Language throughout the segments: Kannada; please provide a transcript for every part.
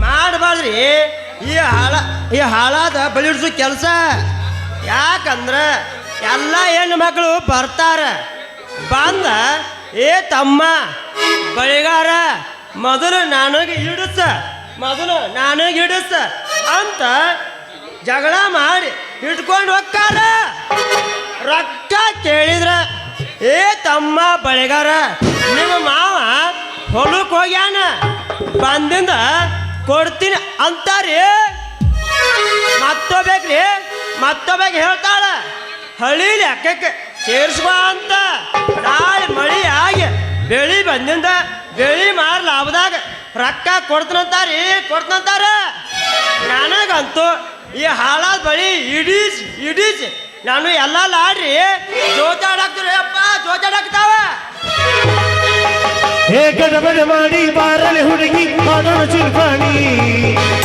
ಮಾಡಬಾರ್ದ್ರಿ ಈ ಹಾಳಾದ ಬಲಿಡ್ಸೋ ಕೆಲಸ. ಯಾಕಂದ್ರೆ ಎಲ್ಲ ಹೆಣ್ಣು ಮಕ್ಕಳು ಬರ್ತಾರೆ, ಬಂದ ಏ ತಮ್ಮ ಬಳಿಗಾರ ಮೊದಲು ನನಗೆ ಹಿಡಿಸ ಅಂತ ಜಗಳ ಮಾಡಿ ಇಟ್ಕೊಂಡು ಹೋಗ್ತಾರ. ರೊಕ್ಕ ಕೇಳಿದ್ರ ಏ ತಮ್ಮ ಬಳಿಗಾರ ನಿಮ್ಮ ಮಾವ ಹೊಲಕ್ಕೆ ಹೋಗ್ಯಾನ ಬಂದಿಂದ ಕೊಡ್ತೀನಿ ಅಂತಾರಿ. ಮತ್ತೊಬ್ಬಗೆ ಹೇಳ್ತಾಳ ಹಳಿ ಲೆಕ್ಕಕ್ಕೆ ಸೇರಿಸ್ಬಾ ಅಂತ. ನಾಳೆ ಮಳಿ ಆಗಿ ಬೆಳಿ ಬಂದಿಂದ ಬೆಳಿ ಮಾರ್ ಲಾಭದಾಗ ರೊಕ್ಕ ಕೊಡ್ತನಂತಾರ. ನನಗಂತೂ ಈ ಹಾಳಾದ ಬಳಿ ಇಡೀಸ್ ನಾನು ಎಲ್ಲ ಲಾಡ್ರಿ ಜೋತಾಡಾಕ್ತಾರೆ ಅಪ್ಪ, ಜೋತಾಡಾಕ್ತಾವ. ಗಡಬಡ ಮಾಡಿ ಬಾರಲೆ ಹುಡುಗಿ ಆಡೋಣ ಚಿಲ್ಪಾಣಿ,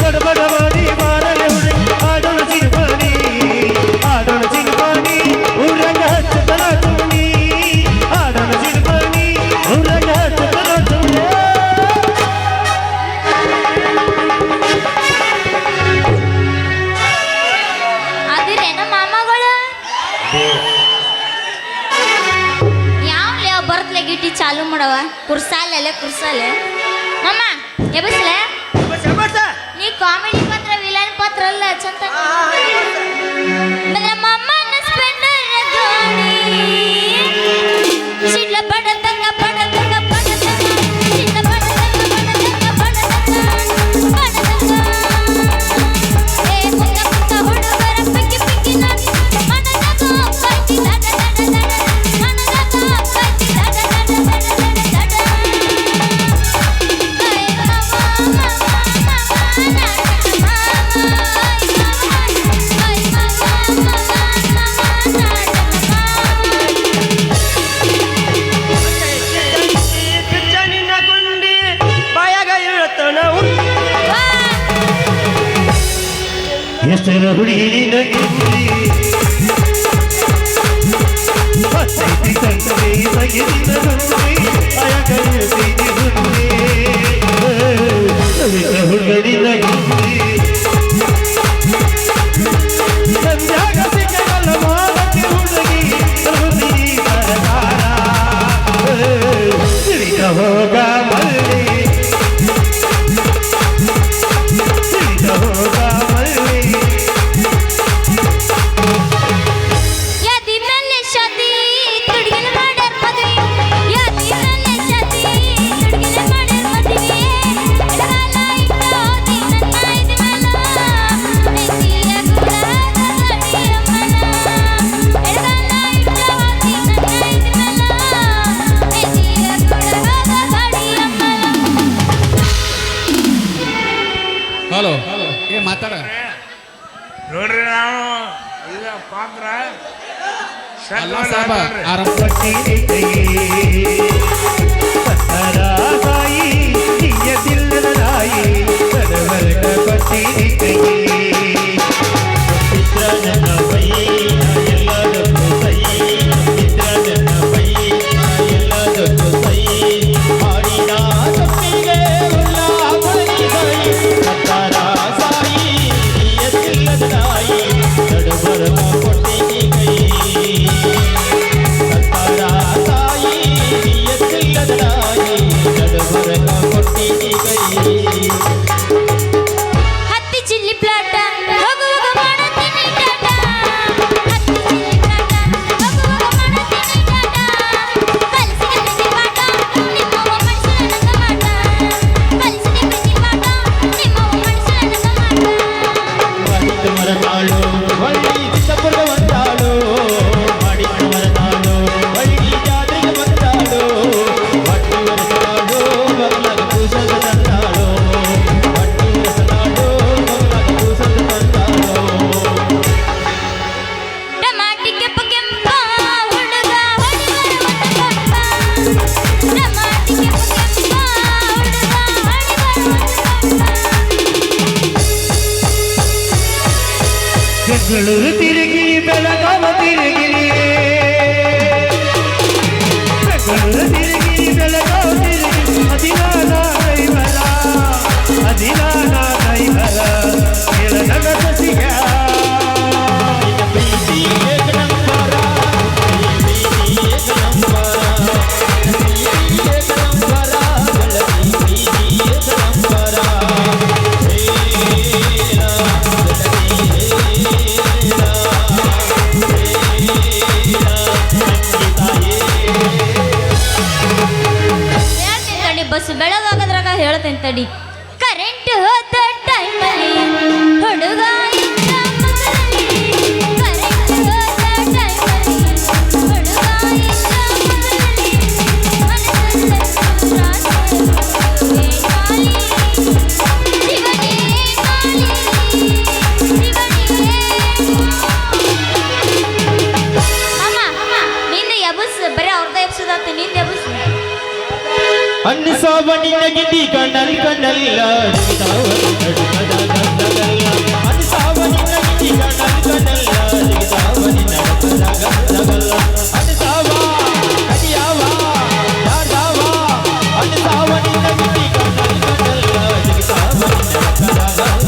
ಗಡಬಡ ಮಾಡಿ ಬಾರಲೆ ಹುಡುಗಿ ಆಡೋಣ ಚಿಲ್ಪಾಣಿ, ಆಡೋಣ ಚಿಲ್ಪಾಣಿ ಊರಂಗ ಹಚ್ಚತನ ತುಣಿ, ಆಡೋಣ ಚಿಲ್ಪಾಣಿ ಊರಂಗ ಹಚ್ಚತನ ತುಣಿ. ಅದಿರೇನ ಮಾಮಗಳು ಯಾವ ಬರ್ತಲೆ ಗಿಟ್ಟಿ ಚಾಲು ಮಾಡವ ಕುರ್ಸಾಲೆ ಮಮ್ಮ ಎಬಸ್ಲೆ ನೀ ಕಾಮಿಡಿ ಪಾತ್ರ ವಿಲನ್ ಪಾತ್ರ ಅಲ್ಲ ಚಂದ ಮಮ್ಮನ ಸ್ಪೆಂಡರ್ ಗಾಡಿ ಶಿಡ್ಲ ಬಡತಂಗ ಶಿಡ್ಲ ಬಡತಂಗ ಏ ಪುಕ್ಕ ಹುಡುಗರ ಪಿಕ್ಕಿ ನಾಗಿ ಮನದಾಗ ಕೈತಿ ದಡ ಮನದಾಗ ಕೈತಿ ದಡ ಹೆಸರ ಹುಡುಗಿನ ಗಿಂಡಿ ಹತ್ತೈತಿ ತಂದೆ ತಗಿದಿನ ಹುಡುಗಿ ಅಯಗೈತಿ ಹುಡುಗಿ ಹುಡುಗನಿನ ಗಿಂಡಿ ಸಂಧ್ಯಾಗ ಸಿಗಲ್ಲ ಮಾಲಕ್ಕೆ ಹುಡುಗಿ ಹುಡುಗಿ ಬರಗಾರ ಸಿಡಿದ ಹೋಗ ಮಲ್ಲಿ ಸಿಡಿದ ಹೋಗ ಹಲೋ ಏ ಮಾತಾಡ ನೋಡ್ರಿ ನಾವು ಇಲ್ಲ ಪಾತ್ರ ಅಲ್ಲ ಸಾಬ ಆರಂಭ ಸಾಯಿ ದಿಲ್ಲದ ನಾಯಿ ಕಡವರ್ಗ ಪಟ್ಟಿ ಚಿತ್ರನ ಬೈ ಎಲ್ಲದಕ್ಕೂ ಸೈ ಚಿತ್ರನ ಬೈ ಎಲ್ಲದಕ್ಕೂ ಸೈ ಹಾಡಿನ ತಪ್ಪಿಗೆ ಸತ್ತಾರ ಸಾಯಿ ದಿಲ್ಲದ ನಾಯಿ ಕಡವರ್ಗ ಪಟ್ಟಿ ಕೈ ಸತ್ತಾರ ಸಾಯಿ ದಿಲ್ಲದ ನಾಯಿ ಕಡವರ್ಗ ಪಟ್ಟಿ ಕೈ ಬೆಂಗಳೂರು ತಿರುಗಿರಿ ಬೆಳಗಾವ ತಿರುಗಿರಿ ಬೆಂಗಳೂರು ತಿರುಗಿರಿ ಬೆಳಗಾವ ತಿರುಗಿರಿ ಅದಿನಾನ ದೈವರ ನನ್ನ ಸಸಿಯ ಪ್ರೀತಿ ಏಕನಂಬರ ಪ್ರೀತಿ ಏಕನಂಬರ ಬಸ್ ಬೆಳಗಾಗದ್ರಾಗ ಹೇಳ್ತೇನೆ ತಡಿ ಕರೆಂಟ್ ಹೋದ ಟೈಮಲ್ಲಿ ಹುಡುಗ ಇದ್ದ ಮಗನಲ್ಲಿ. ಕರೆಂಟ್ ಹೋದ ಟೈಮಲ್ಲಿ ಹುಡುಗ ಇದ್ದ ಮಗನಲ್ಲಿ. ಮನಸ್ಸಲ್ಲಿ ಶಿವನೇ ಕಾಲಿ ಶಿವನೇ ಕಾಲಿ ಶಿವನೇ ಅಮ್ಮ ನಿಂದ ಎಬಸ್ ಬರೀ ಅವ್ರದ ಎಬ್ಸೋದಾತ ನಿಂದ ಎಬಸ್ ಅನ್ಸಾವಣಿ ನಗಿದಿ ಕಣ್ಣಲ್ ಕಣ್ಣಲ್ಲ ಅನ್ಸಾವಣಿ ನಗಿದಿ ಕಣ್ಣಲ್ ಕಣ್ಣಲ್ಲ ಜಿಗಿದಾವಣಿ ನಗಲ್ಲ ಅನ್ಸಾವ ಕಡಿಯಾವ ಯಾದಾವ ಅನ್ಸಾವಣಿ ನಗಿದಿ ಕಣ್ಣಲ್ ಕಣ್ಣಲ್ಲ ಜಿಗಿದಾವಣಿ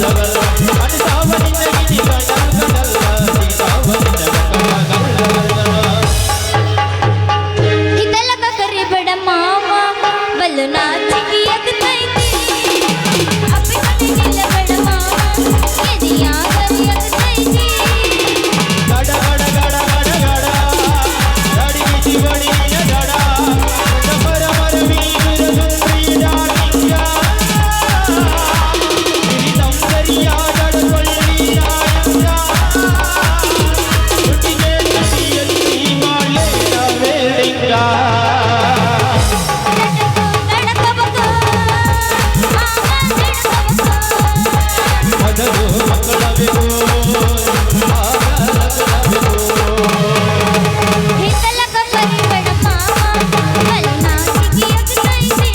ನಗಲ್ಲ ಅನ್ಸಾವಣಿ ನಗಿದಿ ಕಣ್ಣಲ್ ಕಣ್ಣಲ್ಲ ಜಿಗಿದಾವಣಿ ನಗಲ್ಲ ಇದೆಲ್ಲ ಕರಿಬೇಡ ಮಾವ ಬಲ್ಲು ನಾಚಿಕೆ ಎಗ್ತೈತಿ ಅಪ್ಪಿ ಕಣ್ಣಿನಿಲ್ಲ ಬೇಡ ಮಾವ ಎದೆಯಾಗ ಎಗ್ತೈತಿ ಗಡ ಗಡ ಗಡ ಗಡ ಗಡ ಗಡಿ ಜೀವಣಿಯ ಗಡ ಮರ ಮರ ವೀರ ಸುಂದರಿ ಡಾಲಿಂಗ ಈ ಸೌಂದರ್ಯ ಗಡಕೊಳ್ಳಿ ನಾಯಂಗ ಹುಟ್ಟಿಗೆ ನದಿಯಲ್ಲಿ ಮಾಡಲೇನ ವೇಳಿಂಗ ಮೊದಲು ಮಕ್ಕಳಬೇಕು ಇದೆಲ್ಲ ಕರಿಬೇಡ ಮಾವ ಬಲ್ಲು ನಾಚಿಕೆ ಎಗ್ತೈತಿ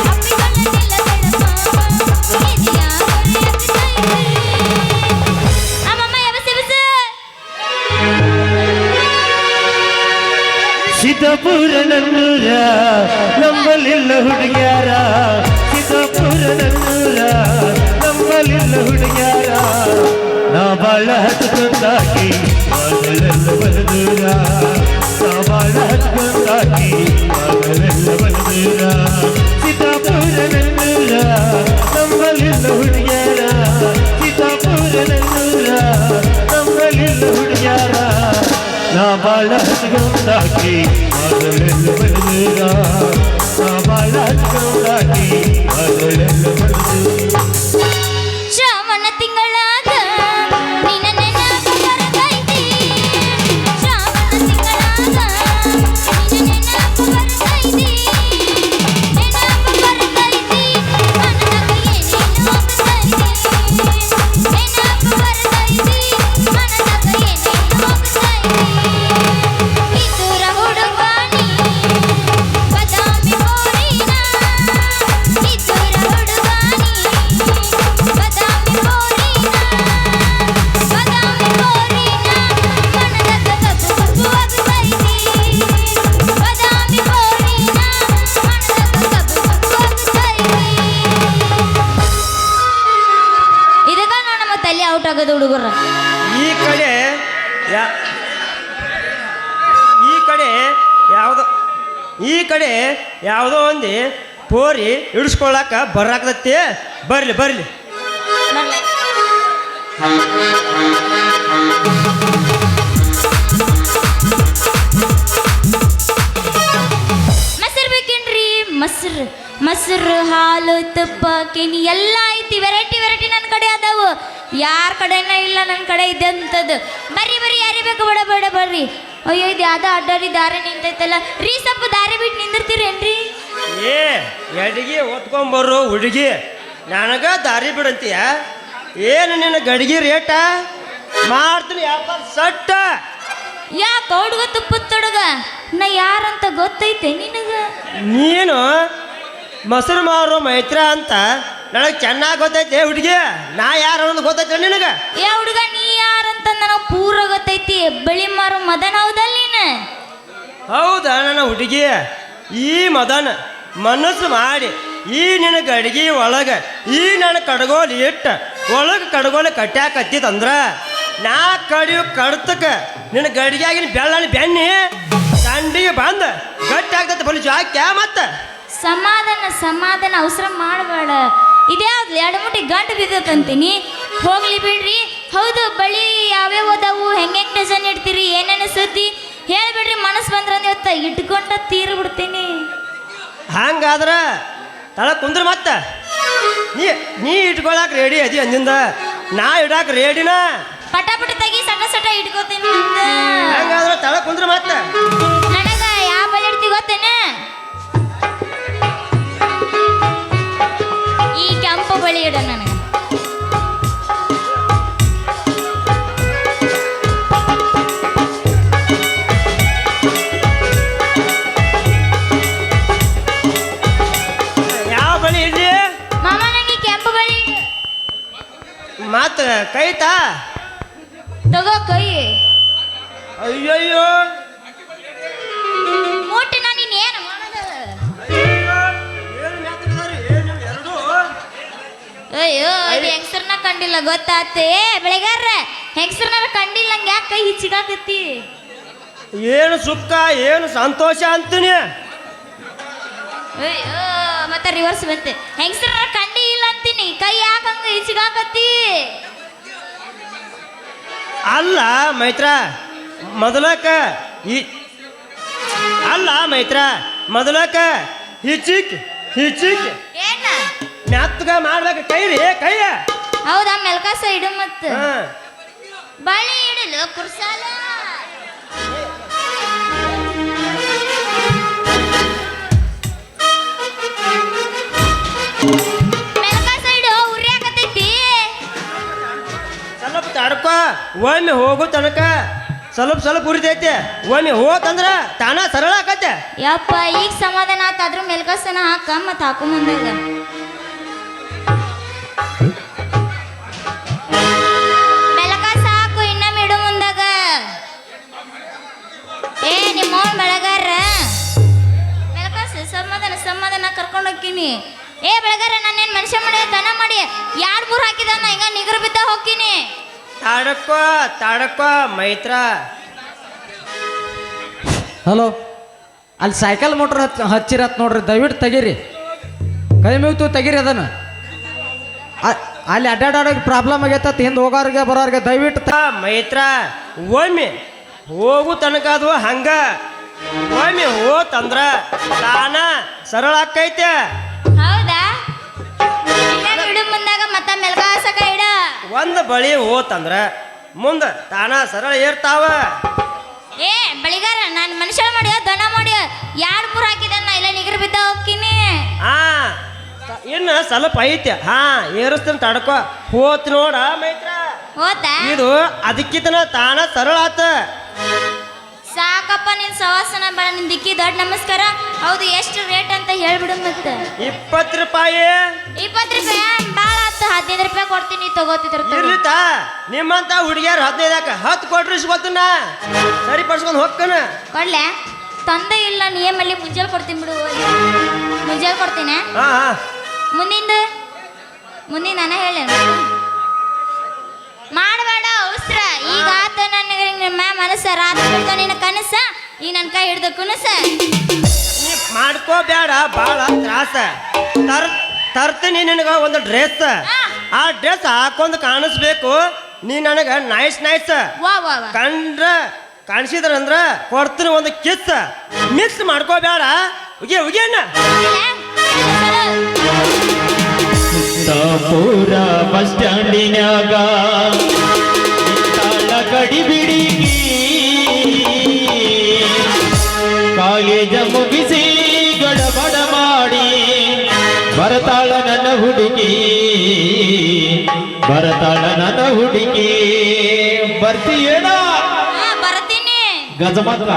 ಅಪ್ಪಿ ಕಣ್ಣಿನಿಲ್ಲ ಬೇಡ ಮಾವ ಎದೆಯಾಗ ಎಗ್ತೈತಿ ಅಮ್ಮಮ್ಮ ಎಬಸ್ ಸಿದ್ದಪುರ ನನ್ನೂರ ನಂಬಲಿಲ್ಲ ಹುಡುಗ್ಯಾರ ಸಿದ್ದಪುರ ನನ್ನೂರ ನಂಬಲಿಲ್ಲ ಹುಡುಗ್ಯಾರ ನಾ ಬಾಳ ಹತ್ಕೊಂಡಾಕಿ ಮಗಳೆಲ್ಲ ಬಲದೂರ ನಾ ಬಾಳ ಹತ್ಕೊಂಡಾಕಿ ಮಗಳೆಲ್ಲ ಬಲದೂರ ಸಿದ್ದಪುರ ನನ್ನೂರ ನಂಬಲಿಲ್ಲ ಹುಡುಗ್ಯಾರ ಸಿದ್ದಪುರ ನನ್ನೂರ ನಂಬಲಿಲ್ಲ ಹುಡುಗ್ಯಾರ ನಾ ಬಾಳ ಹತ್ಕೊಂಡಾಕಿ ಮಗಳೆಲ್ಲ ಬಲದೂರ ನಾ ಬಾಳ ಹತ್ಕೊಂಡಾಕಿ ಮಗಳೆಲ್ಲ ಬಲದೂರ ಶ್ರಾವಣ ತಿಂಗಳಾಗ ನಿನ್ನ ನೆನಪು ಬರ್ತೈತಿ ಶ್ರಾವಣ ತಿಂಗಳಾಗ ನಿನ್ನ ನೆನಪು ಬರ್ತೈತಿ ನೆನಪು ಬರ್ತೈತಿ ಮನದಾಗ ಏನೇನು ಹೋಗ್ತೈತಿ ನೆನಪು ಬರ್ತೈತಿ ಮನದಾಗ ಏನೇನು ಹೋಗ್ತೈತಿ ಇದುರ ಹುಡುಗಾನಿ ಬದಾಮಿ ಹೋರಿನ ಇದುರ ಹುಡುಗಾನಿ ಬದಾಮಿ ಹೋರಿನ ಬದಾಮಿ ಹೋರಿನ ಮನದಾಗ ಕಬ್ಬು ಕಬ್ಬು ಆಗ್ತೈತಿ ಬದಾಮಿ ಹೋರಿನ ಮನದಾಗ ಕಬ್ಬು ಕಬ್ಬು ಆಗ್ತೈತಿ ಇದಕ್ಕ ನಮ್ಮ ತಲೆ ಔಟ್ ಆಗೋದು ಹುಡುಗರ ಈ ಕಡೆ ಯಾ- ಈ ಕಡೆ ಯಾವುದೋ ಒಂದು ಪೋರಿ ಇಡಿಸ್ಕೊಳ್ಳಾಕ ಬರಾಕದತ್ತಿ ಬರ್ಲಿ ಬರ್ಲಿ ಮೊಸರು ಬೇಕೇನ್ರಿ ಮೊಸರು ಮೊಸರು ಹಾಲು ತುಪ್ಪ ಕೆನಿ ಎಲ್ಲ ಐತಿ ವೆರೈಟಿ ವೆರೈಟಿ ನನ್ನ ಕಡೆ ಅದಾವು ಯಾರ ಕಡೆನ ಇಲ್ಲ ನನ್ನ ಕಡೆ ಇದೆ ಅಂತದ್ದು ಬರ್ರಿ ಬರ್ರಿ ಯಾರೇ ಬೇಕು ಬೇಡ ಬೇಡ ಬರ್ರಿ ಅಯ್ಯೋ ಇದು ಯಾವ್ದೋ ಅಡ್ಡಾಡಿ ದಾರಿ ನಿಂತೈತಲ್ಲ ರೀ ಸ್ವಲ್ಪ ದಾರಿ ಬಿಟ್ಟು ನಿಂದಿರ್ತೀರೇನ್ರಿ ಏ ಎಡಗಿ ಓದ್ಕೊಂಬರ್ರು ಹುಡುಗಿ ನನಗ ದಾರಿ ಬಿಡಂತೀಯ ಏನು ನಿನ್ನ ಗಡಿಗೆ ರೇಟ ಮಾಡ್ತೀನಿ ವ್ಯಾಪಾರ ಸಟ್ಟ ಯಾಕೆ ಹುಡುಗ ತುಪ್ಪದ ತೊಡಗ ನಾ ಯಾರಂತ ಗೊತ್ತೈತೆ ನಿನಗ ನೀನು ಮೊಸರು ಮಾರೋ ಮೈತ್ರ ಅಂತ ನನಗೆ ಚೆನ್ನಾಗಿ ಗೊತ್ತೈತಿ ಹುಡುಗಿ ನಾ ಯಾರು ಅನ್ನೋದು ಗೊತ್ತೈತಿ ನಿನಗೆ ಏ ಹುಡುಗ ನೀ ಯಾರಂತ ನನಗೆ ಪೂರ ಗೊತ್ತೈತಿ ಬಿಳಿ ಮಾರು ಮದನ ಹೌದಲ್ಲ ನೀನು ಹೌದಾ ನನ್ನ ಹುಡುಗಿ ಈ ಮದನ ಮನಸ್ಸು ಮಾಡಿ ಈ ನಿನ್ನ ಗಡಿಗೆ ಒಳಗೆ ಈ ನನ್ನ ಕಡ್ಗೋಲು ಇಟ್ಟು ಒಳಗೆ ಕಡ್ಗೋಲು ಕಟ್ಟ್ಯಾಕತ್ತಿತ್ತಂದ್ರ ನಾ ಕಡಿಯೋ ಕಡ್ತಕ್ಕ ನಿನ್ನ ಗಡಿಗೆಯಾಗಿನ ಬೆಳ್ಳನ ಬೆಣ್ಣಿ ದಂಡಿಗೆ ಬಂದು ಗಟ್ಟಿ ಆಗ್ತೈತೆ ಬಲಿ ಜಾಕ್ಯಾ ಮತ್ತೆ ಸಮಾಧಾನ ಸಮಾಧಾನ ಅವಸರ ಮಾಡಬೇಡ ಇದ್ಯಾವ್ದು ಎರಡು ಮುಟ್ಟಿ ಗಂಟು ಬಿದ್ದತಂತೀನಿ ಹೋಗ್ಲಿ ಬಿಡ್ರಿ ಹೌದು ಬಳಿ ಯಾವ್ಯಾವ ಅದಾವು ಹೆಂಗೆ ಡಜನ್ ಇಡ್ತೀರಿ ಏನೇನು ಸುದ್ದಿ ಹೇಳ್ಬಿಡ್ರಿ ಮನಸ್ಸು ಬಂದ್ರ ಇವತ್ತ ಇಟ್ಕೊಂಡ ತೀರು ಬಿಡ್ತೀನಿ ಹಂಗಾದ್ರ ತಳ ಕುಂದ್ರ ಮತ್ತೆ ನೀ ಇಟ್ಕೊಳಕ್ ರೆಡಿ ಅದಿ ಅಂದಿಂದ ನಾ ಇಡಾಕ ರೆಡಿನ ಪಟಾಪಟ ತೆಗಿ ಸಟ ಸಟ ಇಟ್ಕೋತೀನಿ ಹಂಗಾದ್ರ ತಳ ಕುಂದ್ರ ಮತ್ತೆ ನನಗ ಯಾವ ಬಳಿ ಇಡ್ತಿ ಗೊತ್ತೇನೆ ಈ ಕೆಂಪು ಬಳಿ ಇಡ ನನಗೆ ಯಾವ ಬಳಿ ಇಡ್ಲಿ ಮಾಮ ನಂಗೆ ಕೆಂಪು ಬಳಿ ಮತ್ತ ಕೈತಾ ತಗೋ ಕೈ ಅಯ್ಯಯ್ಯೋ ಮೂಟೆ ನಾನು ಏನು ಮಾಡೋದು ಅಯ್ಯೋ ಇದು ಹೆಂಗಸರ್ನ ಕಂಡಿಲ್ಲ ಗೊತ್ತಾತೆ ಬೆಳಗಾರ ಹೆಂಗಸರ್ನ ಕಂಡಿಲ್ಲ ಹಂಗೆ ಯಾಕೆ ಕೈ ಹಿಚ್ಚಿಗಾಕತ್ತಿ ಏನು ಸುಖ ಏನು ಸಂತೋಷ ಅಂತೀನಿ ಅಯ್ಯೋ ಮತ್ತೆ ರಿವರ್ಸ್ ಬಂತೆ ಹೆಂಗಸರ್ನ ಕಂಡಿ ಇಲ್ಲ ಅಂತೀನಿ ಕೈ ಯಾಕೆ ಹಂಗೆ ಹಿಚ್ಚಿಗಾಕತ್ತಿ ಅಲ್ಲ ಮೈತ್ರ ಮೊದಲಕ ಈ ಅಲ್ಲ ಮೈತ್ರ ಮೊದಲಕ ಹಿಚಿಕ್ ಹಿಚಿಕ್ ಏನ ಮೆತ್ತಗ ಮಾಡ್ಬೇಕು ಕೈ ರೀ ಕೈಯ ಹೌದಾ ಮೆಲ್ಕಾಸ ಇಡು ಮತ್ತ ಹಾ ಬಳಿ ಇಡಲು ಕುರ್ಸಾಲ ಮೆಲ್ಕಾಸ ಇಡು ಉರಿ ಆಗತೈತಿ ಸ್ವಲ್ಪ ತಡ್ಕೋ ಒಮ್ಮೆ ಹೋಗು ತನಕ ಸ್ವಲ್ಪ ಉರಿತೈತೆ ಒಮ್ಮೆ ಹೋತಂದ್ರ ತಾನ ಸರಳ ಆಕತ್ತೆ ಯಪ್ಪ ಈಗ ಸಮಾಧಾನ ಆತ ಅದ್ರ ಮೆಲ್ಕಾಸನ ಹಾಕ ಮತ್ತ ಹಾಕು ಮುಂದಾಗ ಮೆಲ್ಕಾಸ ಹಾಕು ಇನ್ನೊಮ್ಮೆ ಇಡು ಮುಂದಾಗ ಏ ನಿಮ್ಮವ್ನ ಬೆಳಗಾರ ಮೆಲ್ಕಾಸ ಸಮಾಧಾನ ಕರ್ಕೊಂಡು ಹೋಗ್ತೀನಿ ಏ ಬೆಳಗಾರ ನಾನೇನು ಮನುಷ್ಯ ಮಾಡಿ ದನ ಮಾಡಿ 2-3 ಹಾಕಿದಾನ ಹಿಂಗ ನಿಗರು ಬಿದ್ದ ಹೋಗ್ತೀನಿ ತಾಡಕ್ಕೋ ಮೈತ್ರ ಹಲೋ ಅಲ್ಲಿ ಸೈಕಲ್ ಮೋಟ್ರ್ ಹಚ್ಚಿರತ್ ನೋಡ್ರಿ ದಯವಿಟ್ಟು ತೆಗೀರಿ ಕೈ ಮುಗಿತು ತೆಗೀರಿ ಅದನ್ನು ಅಲ್ಲಿ ಅಡ್ಡಾಡೋರಿಗೆ ಪ್ರಾಬ್ಲಮ್ ಆಗೈತತ್ ಹಿಂದೆ ಹೋಗೋರಿಗೆ ಬರೋರಿಗೆ ದಯವಿಟ್ಟು ಮೈತ್ರ ಒಮ್ಮೆ ಹೋಗು ತನಕ ಅದು ಹಂಗ ಒಮ್ಮೆ ಹೋತಂದ್ರ ತಾನ ಸರಳ ಆಕೈತೆ ಹೌದಾ ಇನ್ನೊಮ್ಮೆ ಇಡು ಮುಂದಾಗ ಮತ್ತ ಮೆಲ್ಕಾಸಕ ಇಡ ಒಂದು ಬಳಿ ಹೋತಂದ್ರ ಮುಂದೆ ತಾನ ಸರಳ ಏರ್ತಾವ ಏ ಬಳಿಗಾರ ನಾನು ಮನುಷ್ಯ ಮಾಡಿ ದನ ಮಾಡಿ 2-3 ಹಾಕಿದಾನ ಇಲ್ಲ ನಿಗರು ಬಿದ್ದ ಹೋಗ್ತೀನಿ ಹಾ ಇನ್ನು ಸ್ವಲ್ಪ ಐತೆ ಹಾ ಏರಿಸ್ತೀನಿ ತಡ್ಕೋ ಹೋತ್ ನೋಡ ಮೈತ್ರ ಹೋತಾ ಇದು ಅದಕ್ಕಿಂತನ ತಾನ ಸರಳ ಆತ ಸಾಕಪ್ಪ ನಿನ್ ಸವಾಸನ ಬೇಡ ನಿನ್ ದಿಕ್ಕಿ ದೊಡ್ಡ ನಮಸ್ಕಾರ ಹೌದು ಎಷ್ಟು ರೇಟ್ ಅಂತ ಹೇಳ್ಬಿಡು ಮತ್ತೆ 20 ರೂಪಾಯಿ 20 ರೂಪಾಯಿ ಭಾಳ ಆತು 15 ರೂಪಾಯಿ ಕೊಡ್ತೀನಿ ತಗೋತಿದ್ರ ಇರ್ಲಿತಾ ನಿಮ್ಮಂತ ಹುಡುಗಿಯರು 15 10 ಕೊಟ್ರು ಇಸ್ಕೊತನ ಸರಿ ಪಡ್ಸ್ಕೊಂಡು ಹೋಗ್ಕನ ಕೊಡ್ಲೆ ತಂದೆ ಇಲ್ಲ ನಿಯಮಲ್ಲಿ ಮುಂಜಾನೆ ಕೊಡ್ತೀನಿ ಬಿಡು ಮುಂಜಾನೆ ಕೊಡ್ತೀನಿ ಹಾ ಮುಂದಿನ ನಾನು ಹೇಳಿ ಮಾಡಬೇಡ ಅವಸರ ಈಗ ಆತ ನನಗೆ ನಿಮ್ಮ ಮನಸ್ಸ ರಾತ್ರಿ ಬಿಡ್ತಾವ ನಿನ್ನ ಕನಸ ಈ ನನ್ನ ಕೈ ಹಿಡ್ದು ಕುನಸ ನೀ ಮಾಡ್ಕೋಬೇಡ ಭಾಳ ತ್ರಾಸ ತರ್ತೀನಿ ನಿನಗ ಒಂದು ಡ್ರೆಸ್ ಆ ಡ್ರೆಸ್ ಹಾಕೊಂಡು ಕಾಣಿಸ್ಬೇಕು ನೀ ನನಗ ನೈಸ್ ವಾ ವಾ ವಾ ಕಾಣಿಸಿದ್ರಂದ್ರ ಕೊಡ್ತೀನಿ ಒಂದು ಕಿಸ್ ಮಿಕ್ಸ್ ಮಾಡ್ಕೋಬೇಡ ಉಗಿಯಣ್ಣ ಪೂರ ಬಸ್ ಸ್ಟ್ಯಾಂಡಿನ್ಯಾಗ ಗಡಿ ಬಿಡಿಗಿ ಕಾಲೇಜ ಮುಗಿಸಿ ಗಡಬಡ ಮಾಡಿ ಬರತಾಳ ನನ್ನ ಹುಡುಗಿ ಬರ್ತೀಯೇನ ಬರ್ತೀನಿ ಗಜಮಕ್ಕ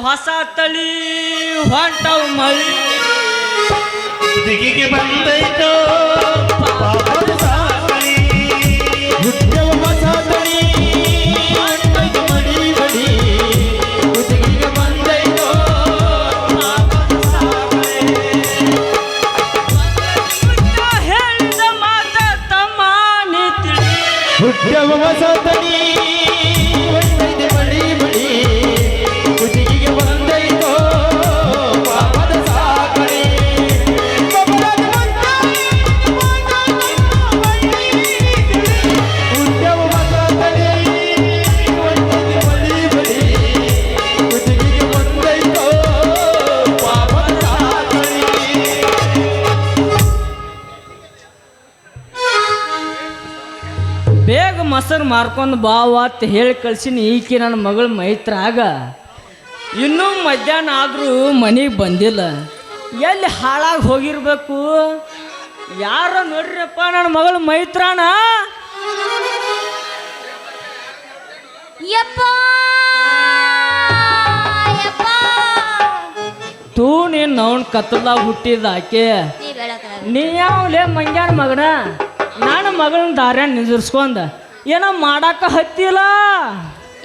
ಹೊಸ ತಳಿ ಹೊಂಟವ್ ಮಳಿ ಹುಡುಗಿಗೆ ಬಂದೈತೋ ಪಾಪದ ಸಾಕಳಿ. ಹುಟ್ಟವ ಹೊಸ ತಳಿ ಹೊಂಟೈತು ಮಡಿ ಬಡಿ. ಹುಡುಗಿಗೆ ಬಂದೈತೋ ಪಾಪದ ಸಾಕಳಿ. ಹೇಳಿದ ಮಾತ ತಮ್ಮ ನೀ ತಿಳಿ ಹುಟ್ಟವ ಹೊಸ ತಳಿ ಹೊಂಟೈತು ಮಡಿ ಬಡಿ. ಹುಡುಗಿಗೆ ಬಂದೈತೋ ಪಾಪದ ಸಾಕಳಿ. ಹುಟ್ಟವ ಹೊಸ ತಳಿ ಹೊಂಟೈತು ಮಡಿ ಬಡಿ. ಹುಡುಗಿಗೆ ಬಂದೈತೋ ಪಾಪದ ಸಾಕಳಿ. ಬೇಗ ಮೊಸರು ಮಾರ್ಕೊಂಡು ಬಾವ ಅಂತ ಹೇಳಿ ಕಳ್ಸಿನಿ ಈಕಿ ನನ್ನ ಮಗಳ ಮೈತ್ರಾಗ. ಇನ್ನೂ ಮಧ್ಯಾಹ್ನ ಆದರೂ ಮನೆಗೆ ಬಂದಿಲ್ಲ. ಎಲ್ಲಿ ಹಾಳಾಗಿ ಹೋಗಿರ್ಬೇಕು. ಯಾರ ನೋಡ್ರಿಯಪ್ಪ ನನ್ನ ಮಗಳ ಮೈತ್ರಾನ. ಯಪ್ಪ ಯಪ್ಪ ತೂ ನೀನು ಅವನ ಕತ್ತಲಾಗ ಹುಟ್ಟಿದ ಆಕೆ. ನೀ ಬೆಳಕಲ್ಲ ನೀ ಯಾವಲೇ ಮಂಗ್ಯಾನ ಮಗನ. ನಾನು ಮಗಳನ್ನ ದಾರ್ಯಾನ ನಿಂದಿರ್ಸ್ಕೊಂಡ ಏನೋ ಮಾಡಾಕ ಹತ್ತಿಲ್ಲ.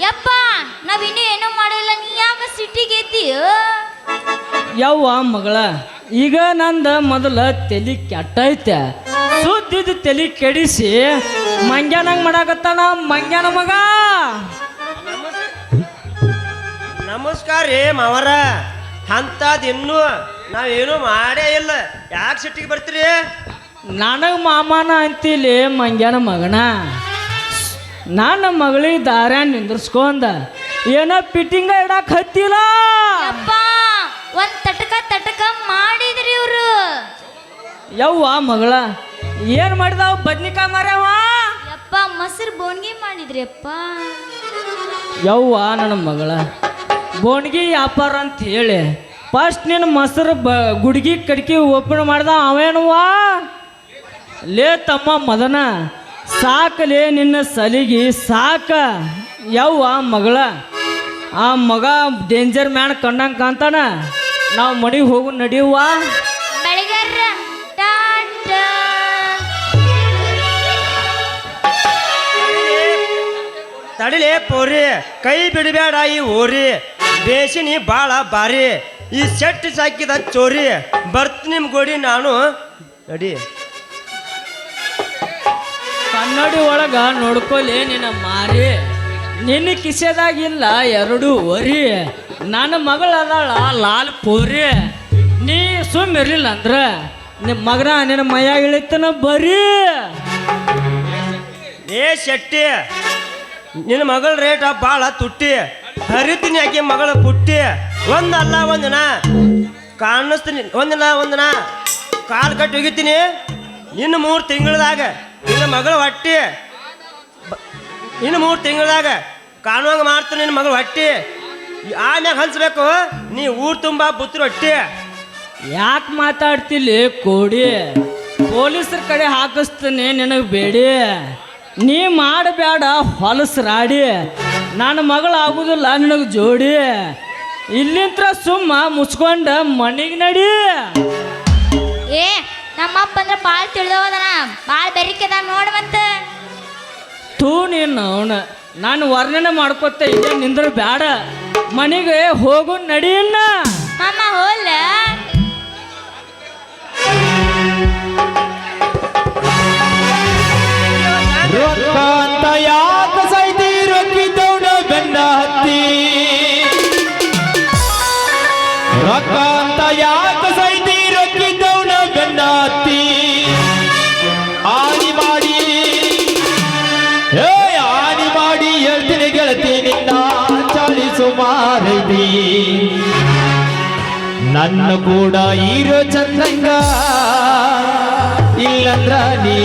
ಯಪ್ಪ ನಾವ್ ಇನ್ನೂ ಏನೂ ಮಾಡಿಲ್ಲ, ನೀ ಯಾಕ ಸಿಟಿಗೆ ಎದ್ದೀಯ? ಯವ್ವ ಮಗಳ, ಈಗ ನಂದ ಮೊದಲ ತಲಿ ಕೆಟ್ಟೈತೆ. ಸುದ್ದಿದ್ದು ತಲಿ ಕೆಡಿಸಿ ಮಂಗ್ಯಾನಂಗೆ ಮಾಡಾಕತ್ತಾನ ಮಂಗ್ಯಾನ ಮಗ. ನಮಸ್ಕಾರ ರೀ ಮಾವರ. ಅಂಥದ್ದು ಇನ್ನೂ ನಾವೇನು ಮಾಡೇ ಇಲ್ಲ. ಯಾಕೆ ಸಿಟ್ಟಿಗೆ ಬರ್ತೀರಿ? ನನಗೆ ಮಾಮನ ಅಂತಿಲಿ ಮಂಗ್ಯಾನ ಮಗನ. ನನ್ನ ಮಗಳಿಗೆ ದಾರ್ಯಾನ ನಿಂದ್ರಸ್ಕೊಂಡ ಏನೋ ಪಿಟ್ಟಿಂಗ ಇಡಾಕ್ ಹತ್ತಿಲ್ಲ. ಯಪ್ಪ ಒಂದ್ ತಟಕ ಮಾಡಿದ್ರಿ ಇವ್ರು. ಯವ್ವ ಮಗಳ, ಏನು ಮಾಡಿದಾವ ಬದ್ನಿಕಾಯಿ ಮಾರ್ಯಾವ. ಯಪ್ಪ ಮೊಸರು ಬೋನ್ಗಿ ಮಾಡಿದ್ರಿ ಅಪ್ಪ. ಯವ್ವ ನನ್ನ ಮಗಳ, ಬೋಣ್ಗಿ ವ್ಯಾಪಾರ ಅಂತ ಹೇಳಿ ಫಸ್ಟ್ ನಿನ್ನ ಮೊಸರು ಗುಡ್ಗಿ ಕಡ್ಕಿ ಓಪನ್ ಮಾಡ್ದ ಅವೇನುವಾ. ಲೇ ತಮ್ಮ ಮದನ, ಸಾಕಲೇ ನಿನ್ನ ಸಲಿಗಿ ಸಾಕ. ಯವ್ವ ಮಗಳ, ಆ ಮಗ ಡೇಂಜರ್ ಮ್ಯಾನ್ ಕಂಡಂಗೆ ಕಾಣ್ತಾನ. ನಾವು ಮನೆಗೆ ಹೋಗು ನಡಿಯುವ. ಬೆಳಗಾರ ಟಾಟಾ. ತಡಿಲೇ ಪೋರಿ, ಕೈ ಬಿಡಬೇಡ ಈ ಓರಿ. ಬೇಸಿನಿ ಭಾಳ ಬಾರಿ, ಈ ಸೆಟ್ ಸಾಕಿದ ಚೋರಿ. ಬರ್ತೀನಿ ನಿಮ್ಮ ಗೋಡಿ ನಾನು ನಡಿ. ಕನ್ನಡಿ ಒಳಗ ನೋಡ್ಕೊಲಿ ನಿನ್ನ ಮಾರಿ. ನಿನ್ನ ಕಿಸೆದಾಗಿಲ್ಲ ಎರಡು ವರಿ. ನನ್ನ ಮಗಳ ಅದಾಳ ಲಾಲ್ ಪೋರಿ. ನೀ ಸುಮ್ಮ ಇರ್ಲಿಲ್ಲ ಅಂದ್ರ ನಿಮ್ಮ ಮಗನ ನಿನ್ನ ಮೈಯಾಗ ಇಳಿತನ ಬರೀ. ಏ ಶೆಟ್ಟಿ, ನಿನ್ನ ಮಗಳ ರೇಟ ಭಾಳ ತುಟ್ಟಿ. ಹರಿತೀನಿ ಆಕೆ ಮಗಳ ಪುಟ್ಟಿ. ಒಂದಲ್ಲ ಒಂದಿನ ಕಾಣಿಸ್ತೀನಿ, ಒಂದಿನ ಕಾಲು ಕಟ್ಟಿ ಹೋಗಿತೀನಿ. ಇನ್ನು 3 ತಿಂಗಳದಾಗ ನಿನ್ನ ಮಗಳ ಹೊಟ್ಟಿ, ಇನ್ನು 3 ತಿಂಗಳದಾಗ ಕಾಣುವಂಗೆ ಮಾಡ್ತೀನಿ ನಿನ್ನ ಮಗಳ ಹೊಟ್ಟಿ. ಆಮ್ಯಾಗ ಹಂಚ್ಬೇಕು ನೀ ಊರು ತುಂಬ ಬುತ್ತಿ ಹೊಟ್ಟಿ. ಯಾಕೆ ಮಾತಾಡ್ತಿಲ್ಲಿ ಕೋಡಿ? ಪೊಲೀಸರ ಕಡೆ ಹಾಕಿಸ್ತೀನಿ ನಿನಗೆ ಬೇಡಿ. ನೀ ಮಾಡಬೇಡ ಹೊಲಸ್ರಾಡಿ. ನನ್ನ ಮಗಳು ಆಗುದಿಲ್ಲ ನಿನಗೆ ಜೋಡಿ. ಇಲ್ಲಿಂತ್ರ ಸುಮ್ಮ ಮುಚ್ಕೊಂಡ ಮನೆಗೆ ನಡಿ. ಏ ನಮ್ಮಪ್ಪ ಅಂದ್ರೆ ಭಾಳ ತಿಳಿದವದನ, ಭಾಳ ಬೆರಿಕೆದ ನೋಡುವಂತ. ತೂ ನೀನು ಅವನ ನಾನು ವರ್ಣನೆ ಮಾಡ್ಕೊತ ಇಲ್ಲೇ ನಿಂದ್ರ ಬೇಡ. ಮನೆಗೆ ಹೋಗು ನಡಿಯನ್ನ. ಮಾಮ ಹೋಲ್ಲ. ರೊಕ್ಕ ಅಂತ ಯಾಕ ಸೈತಿ ರೊಕ್ಕಿದ್ದವನ ಬೆನ್ನ ಹತ್ತಿ. ರೊಕ್ಕ ಅಂತ ಯಾಕ ಸೈತಿ ರೊಕ್ಕಿದ್ದವನ ಬೆನ್ನ ಹತ್ತಿ. ಆನಿ ಮಾಡಿ ಆನಿ ಮಾಡಿ ಹೇಳ್ತೀನಿ ಗೆಳತಿ ನಿನ್ನ ಚಾಲಿಸು ಮಾರೈತಿ. ನನ್ನ ಕೂಡ ಇರೋ ಚಂದಂಗ ಇಲ್ಲಂದ್ರ ನೀ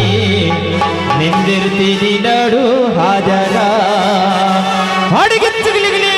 ನಿಂದಿರ್ತೀನಿ ನಡು ಹಾಜರ. ಅಡಿಗೆ ಸಿಗಲಿಗಲಿ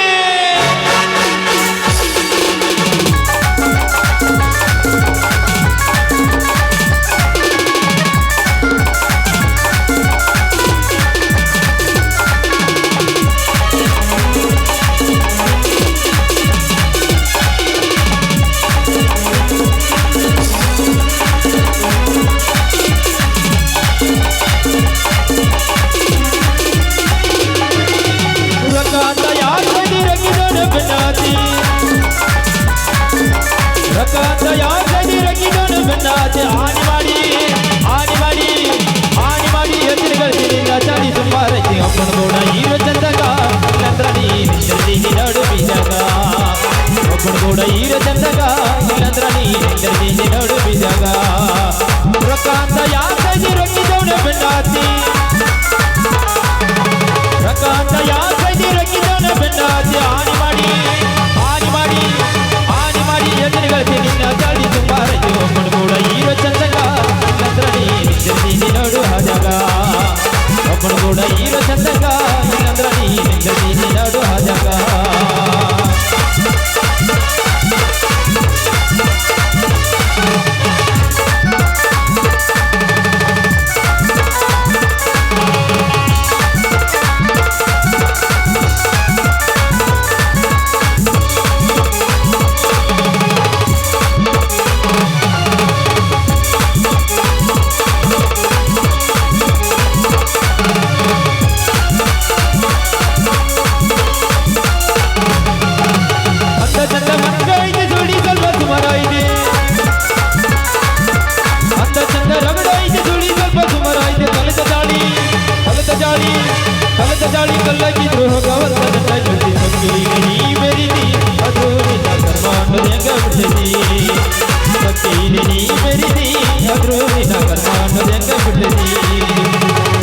ಧರ್ಮ ಅನ್ನೋದು ಹೆಂಗ ಬಿಡ್ತೈತಿ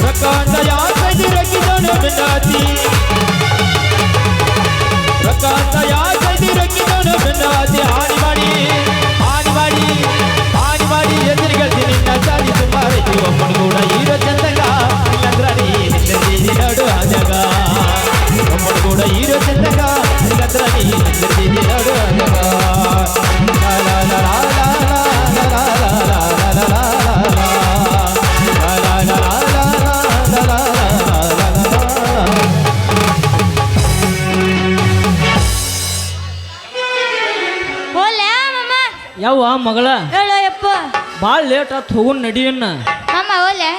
ರೊಕ್ಕ ಅಂತ ಯಾಕೈತಿ ರಕ್ಕಿದವನ ಬೆನ್ನಾತಿ ರೊಕ್ಕ ಅಂತ ಯಾಕೈತಿ ರಕ್ಕಿದವನ ಬೆನ್ನಾತಿ ಹಾನಿ ಮಾಡಿ ಎದುರು ಗೆಲ್ತೀನಿ ನಿನ್ನ ಚಾಲಿ ಸುಮಾರೈತಿ ಒಬ್ಬನ ಕೂಡ ಹೀರೋ ಚಂದಗ ಇಲ್ಲಂದ್ರ ನೀ ನಿಂದಿರ್ತೀನಿ ನಡು ಆಜಾಗ ಒಬ್ಬನ ಕೂಡ ಹೀರೋ ಚಂದಗ ಇಲ್ಲಂದ್ರ ನೀ ನಿಂದಿರ್ತೀನಿ ನಡು ಆಜಾಗ ಹೋಲೆ ಮಾಮ ಯಾವ ಮಗಳ ಹೇಳೋ ಯಪ್ಪ ಭಾಳ ಲೇಟ್ ಆತ್ ಹೋಗುನ್ ನಡಿಯನ್ನ ಮಾಮ ಹೋಲೆ